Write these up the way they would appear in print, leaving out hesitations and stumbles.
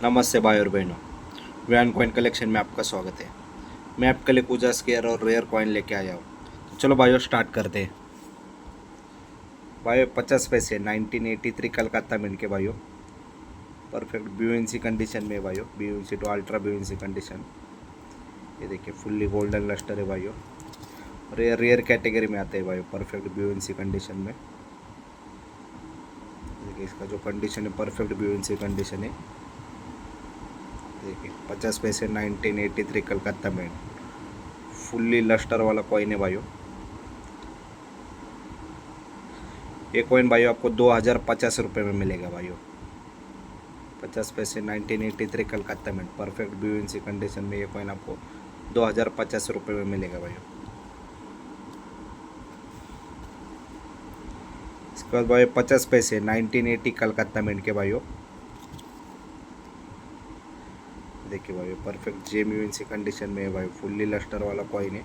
नमस्ते भाई और बहनों, व्यान कॉइन कलेक्शन में आपका स्वागत है। मैं आपके लिए पूजा स्केयर और रेयर कॉइन लेके आया हूँ। तो चलो भाइयों स्टार्ट करते हैं। भाइयों 50 पैसे 1983 कलकत्ता मिंट के भाइयों, परफेक्ट BUNC कंडीशन में भाइयों, BUNC to ultra BUNC condition. ये देखिए फुल्ली गोल्डन लस्टर है भाइयों, और ये रेयर कैटेगरी में आते हैं भाइयों, परफेक्ट BUNC कंडीशन में। देखिए इसका जो कंडीशन है परफेक्ट BUNC कंडीशन है। देखिए 50 पैसे 1983 कलकत्ता मिंट, फुल्ली लस्टर वाला कॉइन है भाइयों। ये कॉइन भाइयों आपको 2050 रुपये में मिलेगा भाइयों। 50 पैसे 1983 Calcutta mint, perfect BUNC condition में ये कॉइन आपको 2050 रुपये में मिलेगा भाइयों। इसके बाद भाई 50 पैसे 1980 कलकत्ता मिंट के भाइयों। देखिए भाई परफेक्ट JMUNC कंडीशन में है भाई, फुल्ली लस्टर वाला कॉइन है।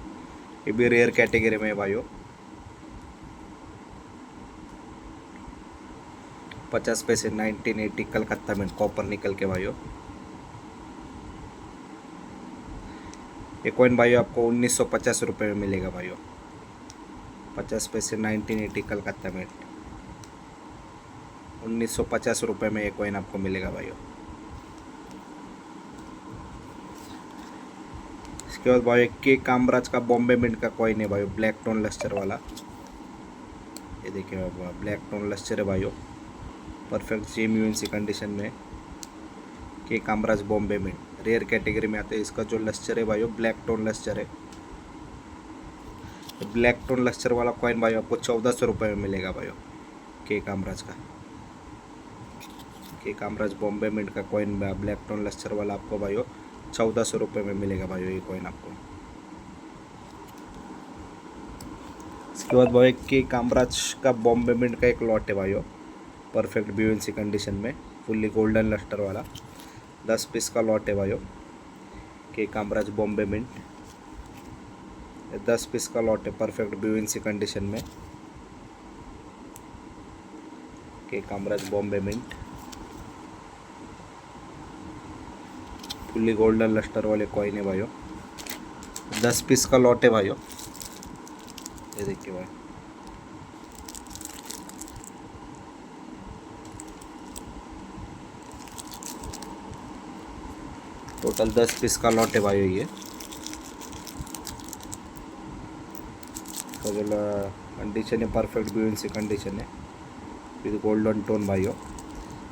ये भी रेयर कैटेगरी में है भाइयों। 50 पैसे 1980 कलकत्ता मिंट, कॉपर निकल के भाइयों। ये कॉइन भाइयों आपको 1950 रुपये में मिलेगा भाइयों। 50 पैसे 1980 कलकत्ता मिंट, 1950 रुपये में ये कॉइन आपको मिलेगा भाइयों। इसके बाद भाई के कामराज का बॉम्बे मिंट का कॉइन है भाई, ब्लैक टोन लस्टर वाला। ये देखिए ब्लैक टोन लस्टर है भाइयों, परफेक्ट JMUNC कंडीशन में। K Kamaraj Bombay mint rare category में आते हैं। इसका जो लस्टर है भाइयों ब्लैक टोन लस्टर है। ब्लैक टोन लस्टर वाला कॉइन भाई आपको 1400 रुपये में मिलेगा भाइयों। के कामराज का, के कामराज बॉम्बे मिंट का कॉइन ब्लैक टोन लस्टर वाला आपको भाइयों 1400 रुपये में मिलेगा भाइयों ये कॉइन आपको। इसके बाद भाई के कामराज का बॉम्बे मिंट का एक लॉट है भाइयों, परफेक्ट BUNC कंडीशन में, फुल्ली गोल्डन लस्टर वाला। 10 पीस का लॉट है भाइयों, के कामराज बॉम्बे मिंट। 10 पीस का लॉट है, परफेक्ट BUNC कंडीशन में, K Kamaraj Bombay mint. Fully golden lustre वाले कॉइन है भाइयों। 10 पीस का लॉट है भाइयों। ये देखिए भाई टोटल 10 पीस का लॉट है भाइयों ये। कंडीशन है परफेक्ट BUNC कंडीशन है विद गोल्डन टोन भाइयों।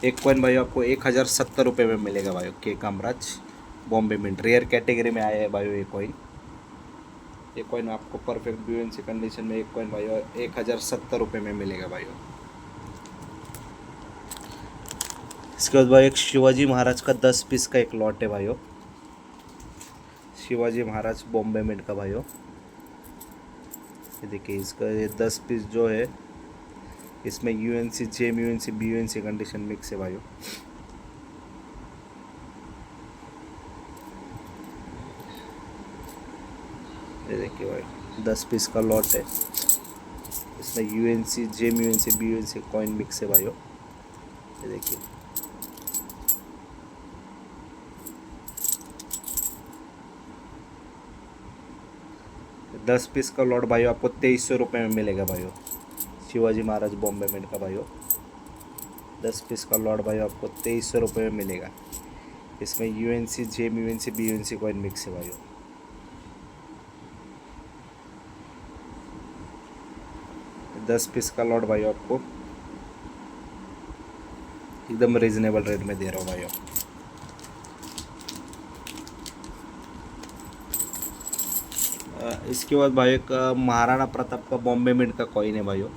एक कॉइन भाइयों आपको 1070 रुपये में मिलेगा भाइयों, K Kamaraj Bombay mint, rare category में आया है भाइयों ये कॉइन। ये कॉइन आपको परफेक्ट BUNC कंडीशन में एक कॉइन भाइयों 1070 रुपये में मिलेगा भाइयों। इसके बाद भाई एक शिवाजी महाराज का 10 पीस का एक लॉट है भाइयों, शिवाजी महाराज बॉम्बे मिंट का भाइयों। ये देखिए इसका ये 10 पीस जो है इसमें UNC JMUNC BUNC condition mix है भाइयों। ये देखिए भाई 10 पीस का लॉट है, इसमें UNC JMUNC BUNC coin mix है भाइयों। ये देखिए 10 पीस का लॉट भाइयों आपको 2300 रुपये में मिलेगा भाइयों, शिवाजी महाराज बॉम्बे मिंट का भाइयों। 10 पीस का लॉट भाइयों आपको 2300 रुपये में मिलेगा। इसमें UNC JMUNC BUNC coin mix है भाइयों। 10 पीस का लॉट भाइयों आपको एकदम रीजनेबल रेट में दे रहा हूँ भाइयों। इसके बाद भाई एक महाराणा प्रताप का बॉम्बे मिंट का कॉइन है भाइयों,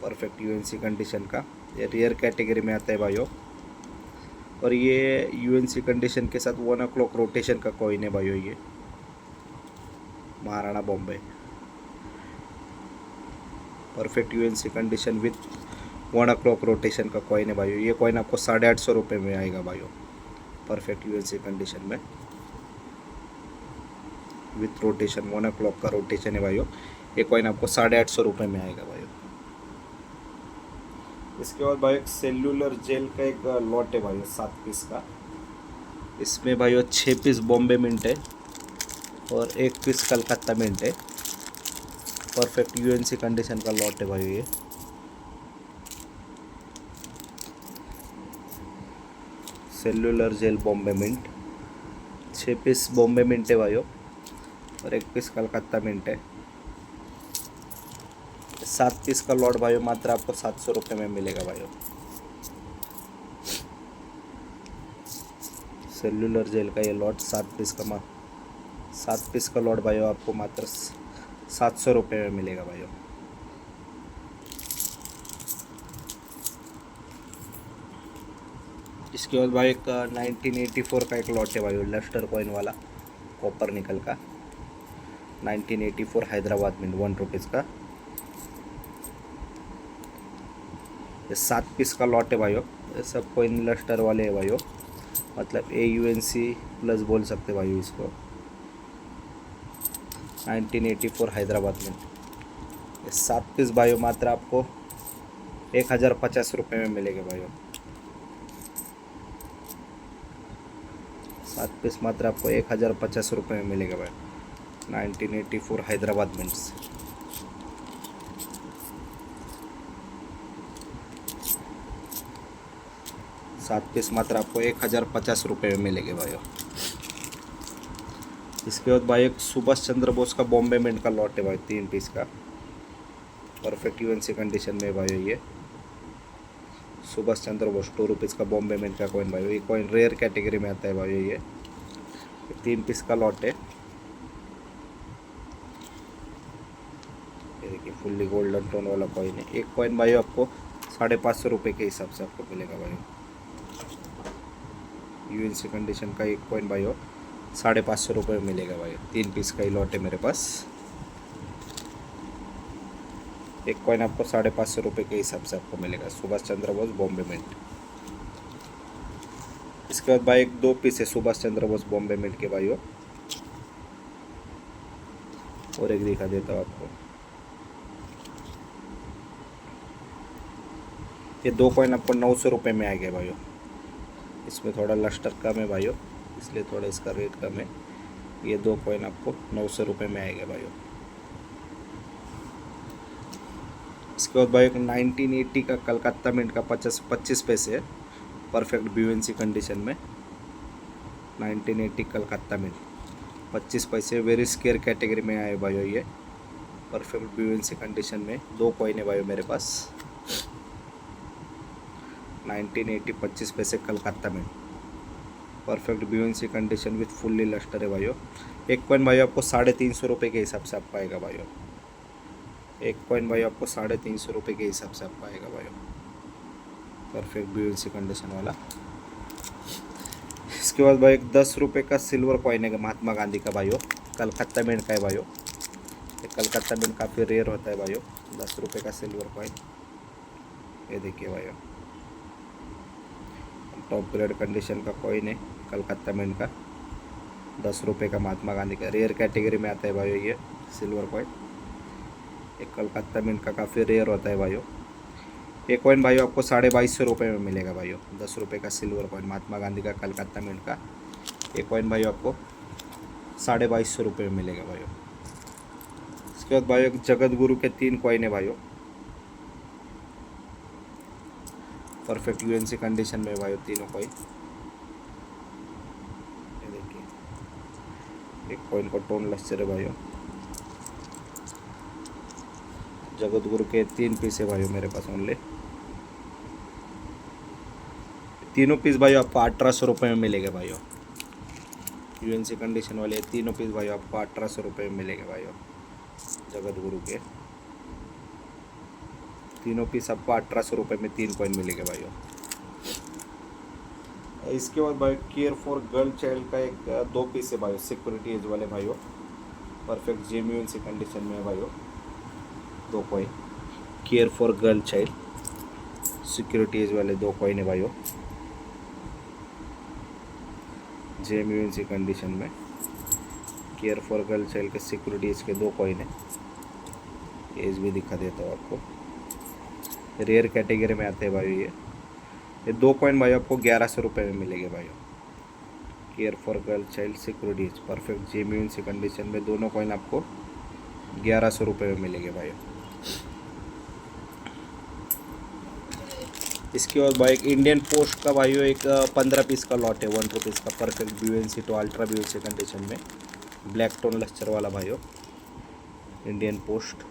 परफेक्ट UNC कंडीशन का। ये रेयर कैटेगरी में आता है भाइयों, और ये UNC कंडीशन के साथ 1 o'clock रोटेशन का कॉइन है भाइयों। ये Maharana Bombay perfect UNC condition with 1 o'clock rotation का कॉइन है भाइयों। ये कॉइन आपको 850 रुपये में आएगा भाइयों, परफेक्ट UNC कंडीशन में विथ रोटेशन। 1 o'clock का रोटेशन है भाइयों। ये कॉइन आपको 850 रुपये में आएगा भाइयों। इसके बाद भाई एक सेल्यूलर जेल का एक लॉट है भाई 7 पीस का, इसमें भाइयों 6 पीस बॉम्बे मिंट है और 1 पीस कलकत्ता मिंट है। परफेक्ट यूएनसी कंडीशन का लॉट है भाइयों ये। Cellular Jail Bombay mint, 6 piece Bombay mint है भाइयों और 1 पीस कलकत्ता मिंट है। 7 पीस का लॉट भाइयों मात्र आपको 700 रुपये में मिलेगा भाइयों। सेल्युलर जेल का ये लॉट 7 पीस का लॉट भाइयों आपको मात्र 700 रुपये में मिलेगा भाइयों। इसके बाद भाई एक 1984 का एक लॉट है भाई, लस्टर कॉइन वाला कॉपर निकल का 1984 हैदराबाद में 1 रुपीज़ का। ये 7 पीस का लॉट है भाइयों। ये सब कॉइन लस्टर वाले है भाइयों, मतलब AUNC प्लस बोल सकते भाइयों इसको। 1984 हैदराबाद में ये 7 पीस भाइयों मात्र आपको 1050 रुपये में मिलेगा भाइयों। 7 पीस मात्र आपको 1050 रुपये में मिलेगा भाई। 1984 हैदराबाद मिंट्स। सात पीस मात्र आपको 1050 रुपये में मिलेंगे भाइयों। इसके बाद भाई एक सुभाष चंद्र बोस का बॉम्बे मिंट का लॉट है भाई, 3 पीस का परफेक्ट यूएनसी कंडीशन में भाइयों। ये सुभाष चंद्र बोस 2 रुपीज़ का बॉम्बे मिंट का कॉइन भाइयों। ये कॉइन रेयर कैटेगरी में आता है भाइयों। ये 3 पीस का लॉट है। ये देखिए फुल्ली गोल्डन टोन वाला कॉइन है। एक कॉइन भाइयों आपको 550 रुपये के हिसाब से आपको मिलेगा भाइयों। यूएनसी कंडीशन का एक कॉइन भाइयों 550 रुपये में मिलेगा भाई। 3 पीस का ही लॉट है मेरे पास। एक कॉइन आपको 550 रुपये के हिसाब से आपको मिलेगा, सुभाष चंद्र बोस बॉम्बे मिंट। इसके बाद भाई एक 2 पीस है सुभाष चंद्र बोस बॉम्बे मिंट के भाइयों, और एक दिखा देता हूँ आपको। ये 2 कॉइन आपको 900 रुपये में आ गया भाइयों। इसमें थोड़ा लस्टर कम है भाइयों, इसलिए थोड़ा इसका रेट कम है। ये 2 कॉइन आपको 900 रुपये में आएगा भाइयों। इसके बाद भाई 1980 का कलकत्ता मिंट का 25 पैसे परफेक्ट BUNC कंडीशन में। 1980 कलकत्ता मिंट 25 पैसे वेरी स्केयर कैटेगरी में आए भाइयों। ये परफेक्ट BUNC कंडीशन में 2 कॉइन है भाइयों मेरे पास। 1980 25 पैसे Calcutta mint perfect BUNC condition with fully lustre है भाइयों। एक कॉइन भाइयों आपको 350 रुपये के हिसाब से आपको आएगा भाइयों। एक कॉइन भाई आपको 350 रुपये के हिसाब से आपको आएगा भाई, परफेक्ट BUNC कंडीशन वाला। इसके बाद भाई एक 10 रुपये का सिल्वर कॉइन है महात्मा गांधी का भाइयों, कलकत्ता मिंट का है भाइयों। ये कलकत्ता मिंट काफ़ी रेयर होता है भाइयों। 10 रुपये का सिल्वर कॉइन, ये देखिए भाइयों टॉप ग्रेड कंडीशन का कॉइन है कलकत्ता मिंट का। 10 रुपये का महात्मा गांधी का रेयर कैटेगरी में आता है भाइयों। ये सिल्वर कॉइन एक कलकत्ता मिंट का काफ़ी रेयर होता है भाइयों। एक कॉइन भाइयों आपको 2250 रुपये में मिलेगा भाइयों। 10 रुपये का सिल्वर कॉइन महात्मा गांधी का कलकत्ता मिंट का एक कॉइन भाइयों आपको 2250 रुपये में मिलेगा भाइयों। इसके बाद भाइयों जगत गुरु के 3 कॉइन है भाइयों, परफेक्ट UNC कंडीशन में भाइयों तीनों कॉइन। ये देखिए एक कॉइन को टोन लस्टर है भाइयों। जगत गुरु के 3 पीस है भाइयों मेरे पास ओनली। तीनों पीस भाइयों आपको 1800 रुपये में मिलेगा भाइयों। UNC कंडीशन वाले तीनों पीस भाइयों आपको 1800 रुपये में मिलेगा भाइयों। जगत गुरु के तीनों पीस आपको 1800 रुपये में 3 कॉइन मिलेगा भाइयों। इसके बाद भाई केयर फॉर गर्ल चाइल्ड का एक 2 पीस है भाइयों, सिक्योरिटी एज वाले भाइयों, परफेक्ट JMUNC कंडीशन में है भाइयों। 2 coin care for girl child security edge वाले 2 कॉइन है भाइयों, JMUNC कंडीशन में। केयर फॉर गर्ल चाइल्ड के सिक्योरिटी एज के 2 कॉइन है। एज भी दिखा देता हूँ आपको, रेयर कैटेगरी में आते हैं भाइयों। ये 2 कॉइन भाई आपको 1100 रुपये में मिलेंगे भाइयों। Care for girl child securities perfect genuine C condition में दोनों कॉइन आपको 1100 रुपये में मिलेंगे भाई। इसके बाद भाई एक इंडियन पोस्ट का भाई एक 15 पीस का लॉट है 1 रुपीज़ का perfect BUNC to ultra BUNC condition में ब्लैक टोन लस्टर वाला भाइयों। Indian post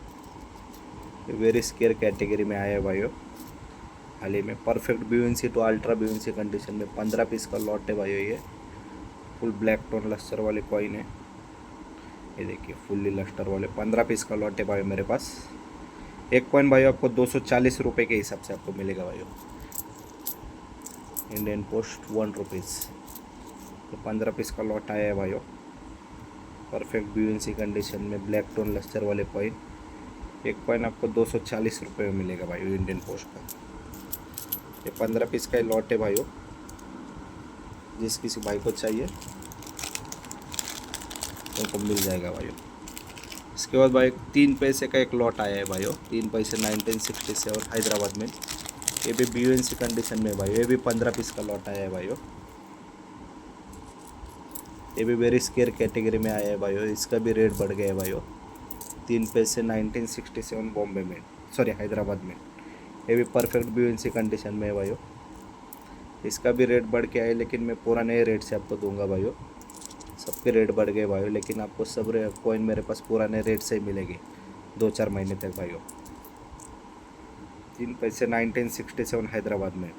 very scarce category में आया है भाइयों हाल ही में। Perfect BUNC to ultra BUNC condition में 15 पीस का लॉट है भाइयों। ये फुल ब्लैक टोन लस्टर वाले कॉइन है। ये देखिए फुल्ली लस्टर वाले 15 पीस का लॉट है भाई मेरे पास। एक कॉइन भाई आपको 240 रुपये के हिसाब से आपको मिलेगा भाई। इंडियन पोस्ट 1 रुपीज़ तो 15 पीस का लॉट आया है भाई। परफेक्ट BUNC कंडीशन में ब्लैक टोन लस्टर वाले कॉइन। एक कॉइन आपको 240 रुपये में मिलेगा भाई इंडियन पोस्ट का। ये 15 पीस का लॉट है भाई। जिस किसी भाई को चाहिए उनको मिल जाएगा भाई। इसके बाद भाई 3 पैसे का एक लॉट आया है भाई। 3 पैसे 1967 हैदराबाद में। ये भी BUNC कंडीशन में भाई। ये भी 15 पीस का लॉट आया है भाई। ये भी वेरी स्केयर कैटेगरी में आया है भाई। इसका भी रेट बढ़ गया है भाई। 3 पैसे 1967 बॉम्बे में सॉरी हैदराबाद में। ये भी परफेक्ट BUNC कंडीशन में है भाई। इसका भी रेट बढ़ के आया लेकिन मैं पुराने रेट से आपको दूंगा भाई। सबके रेट बढ़ गए भाई लेकिन आपको सब कॉइन मेरे पास पुराने रेट से ही मिलेगी 2-4 महीने तक भाई। 3 पैसे 1967 हैदराबाद में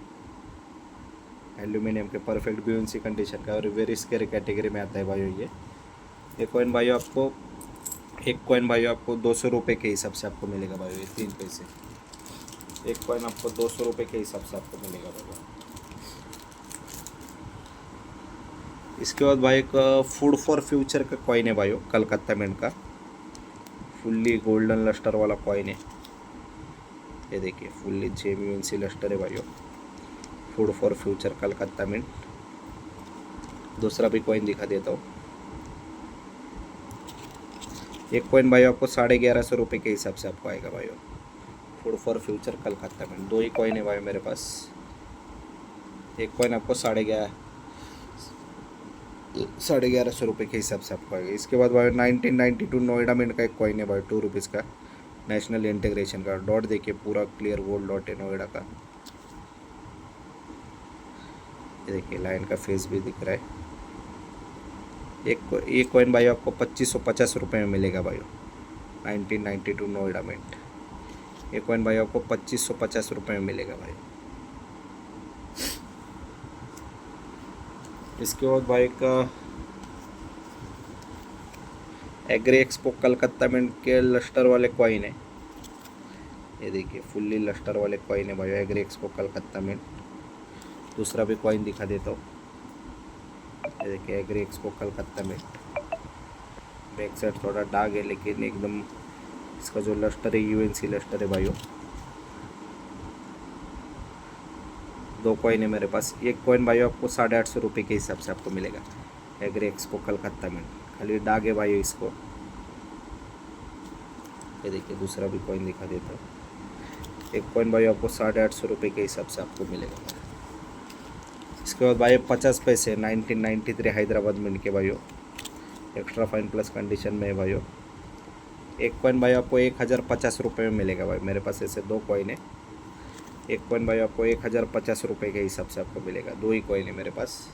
एल्यूमिनियम के परफेक्ट BUNC कंडीशन का और वेरी स्केयर कैटेगरी में आता है भाई। ये कॉइन भाई आपको एक कॉइन भाई आपको 200 रुपये के हिसाब से आपको मिलेगा भाई। ये 3 पैसे एक कॉइन आपको 200 रुपये के हिसाब से आपको मिलेगा भाई। इसके बाद भाई एक फूड फॉर फ्यूचर का कॉइन है भाई कलकत्ता मिंट का। फुल्ली गोल्डन लस्टर वाला कॉइन है। ये देखिए फुल्ली JUNC लस्टर है भाई। Food for future Calcutta mint. दूसरा भी कॉइन दिखा देता हूँ। एक कॉइन भाई आपको 1150 रुपये के हिसाब से आपको आएगा भाई। Food for future Calcutta mint 2 ही कॉइन है भाई मेरे पास। एक कॉइन आपको 1150 रुपये के हिसाब से आपको आएगा। इसके बाद भाई 1992 नोएडा मिंट का एक कॉइन है भाई 2 रुपीज़ का नेशनल इंटीग्रेशन का। डॉट देखिए पूरा क्लियर गोल्ड डॉट है नोएडा का। ये देखिए लाइन का फेस भी दिख रहा है। एक कॉइन भाई आपको 2550 रुपये में मिलेगा भाई 1992 नोएडा मिंट। एक कॉइन भाई आपको 2550 रुपये में मिलेगा भाई। इसके बाद भाई का एग्री एक्सपो कलकत्ता मिंट के लस्टर वाले कॉइन है। ये देखिए फुल्ली लस्टर वाले कॉइन है भाई एग्री एक्सपो कलकत्ता मिंट। दूसरा भी कॉइन दिखा देता हूँ। ये देखिए agri expo Calcutta mint. Back side थोड़ा दाग है लेकिन एकदम इसका जो लस्टर है UNC लस्टर है भाइयों। 2 कॉइन है मेरे पास। एक कॉइन भाई आपको 850 रुपये के हिसाब से आपको मिलेगा एग्री एक्सपो कलकत्ता में। खाली दाग है भाई इसको। ये देखिए दूसरा भी कॉइन दिखा देता हूँ। एक कॉइन भाई आपको 850 रुपये के हिसाब से आपको मिलेगा। इसके बाद भाई 50 पैसे 1993 हैदराबाद मिंट के भाइयों एक्स्ट्रा फाइन प्लस कंडीशन में है भाइयों। एक कॉइन भाई आपको 1050 रुपये में मिलेगा भाई मेरे पास। ऐसे 2 कॉइन है। एक कॉइन भाई आपको 1050 रुपये के हिसाब से आपको मिलेगा। 2 ही कॉइन है मेरे पास।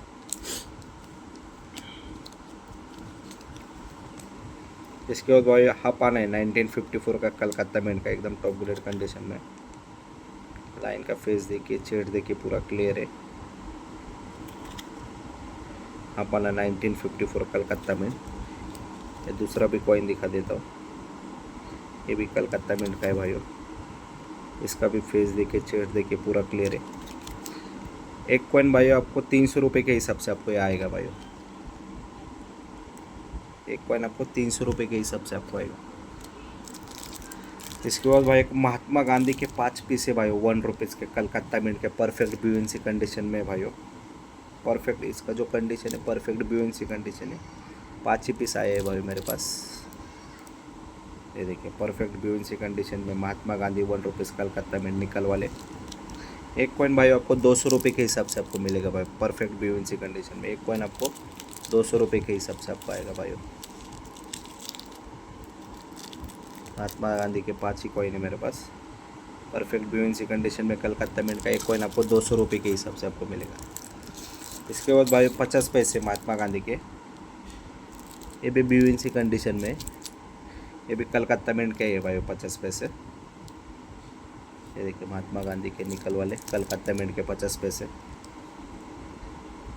इसके बाद भाई हाफ आना है 1954 का कलकत्ता मिंट का एकदम टॉप ग्रेड कंडीशन में। लाइन का फेस देखिए चेट देखिए पूरा क्लियर है। हाफ आना 1954 कलकत्ता मिंट। ये दूसरा भी कॉइन दिखा देता हूँ। ये भी कलकत्ता मिंट का है भाइयों। इसका भी फेस देखिए चेट देखिए पूरा क्लियर है। एक कॉइन भाई आपको 300 रुपये के हिसाब से आपको ये आएगा भाई। एक कॉइन आपको 300 रुपये के हिसाब से आपको आएगा। इसके बाद भाई एक महात्मा गांधी के 5 पीस है भाई 1 रुपीज़ के कलकत्ता मिंट के परफेक्ट BUNC कंडीशन में भाइयों। परफेक्ट इसका जो कंडीशन है परफेक्ट BUNC कंडीशन है। 5 ही पीस आए हैं भाई मेरे पास। ये देखिए परफेक्ट BUNC कंडीशन में महात्मा गांधी 1 रुपीज़ कलकत्ता मिंट निकल वाले। एक कॉइन भाई आपको 200 रुपये के हिसाब से आपको मिलेगा भाई, परफेक्ट BUNC कंडीशन में। एक कॉइन आपको 200 रुपये के हिसाब से आपको आएगा भाई। महात्मा गांधी के 5 ही कॉइन है मेरे पास, परफेक्ट BUNC कंडीशन में कलकत्ता मिंट का। एक कॉइन आपको 200 रुपये के हिसाब से आपको मिलेगा। इसके बाद भाई 50 पैसे महात्मा गांधी के, ये भी BUNC कंडीशन में, ये भी कलकत्ता मिंट के है भाई 50 पैसे। ये देखिए महात्मा गांधी के निकल वाले कलकत्ता मिंट के 50 पैसे।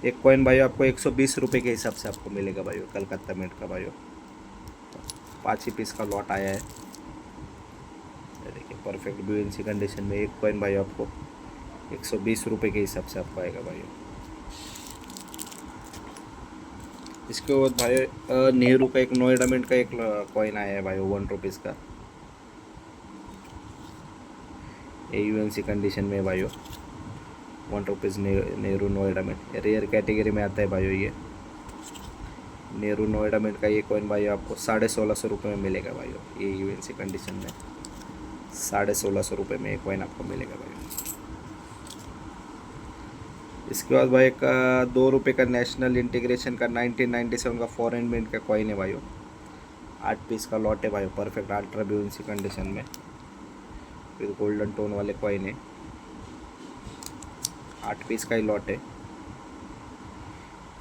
एक कॉइन भाई आपको 120 रुपये के हिसाब से आपको मिलेगा भाई कलकत्ता मिंट का भाई। 5 ही पीस का लॉट आया है। ये देखिए परफेक्ट BUNC कंडीशन में एक कॉइन भाई आपको 120 रुपये के हिसाब से आपको आएगा भाई। इसके बाद भाई नेहरू का एक नोएडा मिंट का एक कॉइन आया है भाई 1 रुपीज़ का। AUNC कंडीशन में भाई 1 rupees Nehru Noida mint, rare category में आता है भाई ये। नेहरू नोएडा मिंट का ये कॉइन भाई आपको 1650 में मिलेगा भाई। ये AUNC कंडीशन में 1650 में एक कॉइन आपको मिलेगा भाई। इसके बाद भाई का 2 रुपये का नेशनल इंटीग्रेशन का 1997 का फॉरेन मिंट का कॉइन है भाई। 8 पीस का लॉट है भाई, परफेक्ट अल्ट्रा BUNC कंडीशन में, फिर गोल्डन टोन वाले कॉइन है। 8 पीस का ही लॉट है।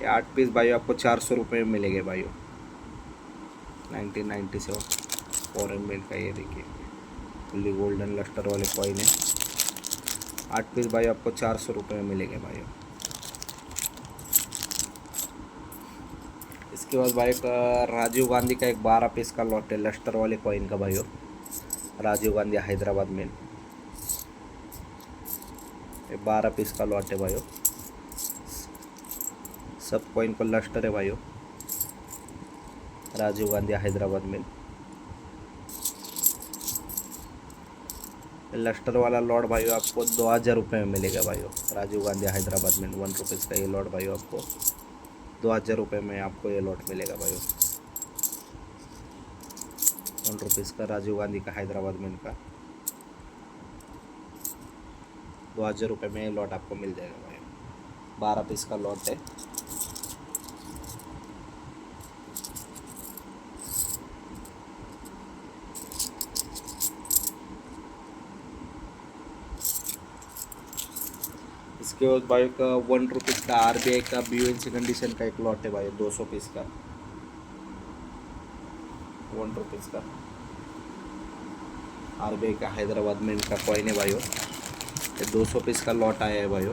ये 8 पीस भाई आपको 400 में मिलेंगे भाई। 1997 फॉरेन मिंट का, ये देखिए फुल्ली गोल्डन लस्टर वाले कॉइन है। 8 पीस भाई आपको 400 में मिलेंगे भाई। इसके बाद भाई का राजीव गांधी का एक 12 पीस का लॉट है लस्टर वाले कॉइन का भाई। राजीव गांधी हैदराबाद में 12 पीस का लॉट है भाई। सब कॉइन को लस्टर है भाई। राजीव गांधी हैदराबाद में लस्टर वाला लॉट भाई आपको 2000 में मिलेगा भाई। राजीव गांधी हैदराबाद में 1 रुपीज़ का ये लॉट भाई आपको 2000 में आपको ये लॉट मिलेगा भाई। 1 रुपीज़ का राजीव गांधी का हैदराबाद में का 2000 में ये लॉट आपको मिल जाएगा भाई। 12 पीस का लॉट है। इसके बाद भाई का 1 रुपीज़ का RBI का BUNC कंडीशन का एक लॉट है भाई 200 पीस का। 1 रुपीज़ का RBI का हैदराबाद में इनका कॉइन है भाई। ये 200 पीस का लॉट आया है भाई,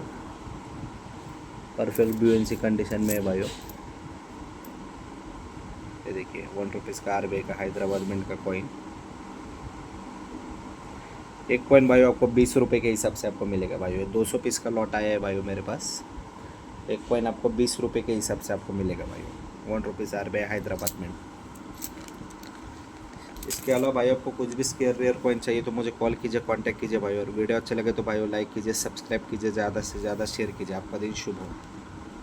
परफेक्ट BUNC कंडीशन में है भाई। ये देखिए 1 रुपीज़ का RBI का हैदराबाद में इनका कॉइन। एक कॉइन भाई आपको 20 रुपये के हिसाब से आपको मिलेगा भाई। 200 पीस का लॉट आया है भाई मेरे पास। एक कॉइन आपको 20 रुपये के हिसाब से आपको मिलेगा भाई। 1 रुपीज़ RBI हैदराबाद में। इसके अलावा भाई आपको कुछ भी स्केयर रेयर कॉइन चाहिए तो मुझे कॉल कीजिए, कांटेक्ट कीजिए भाई। और वीडियो अच्छा लगे तो भाई लाइक कीजिए, सब्सक्राइब कीजिए, ज़्यादा से ज़्यादा शेयर कीजिए। आपका दिन शुभ हो।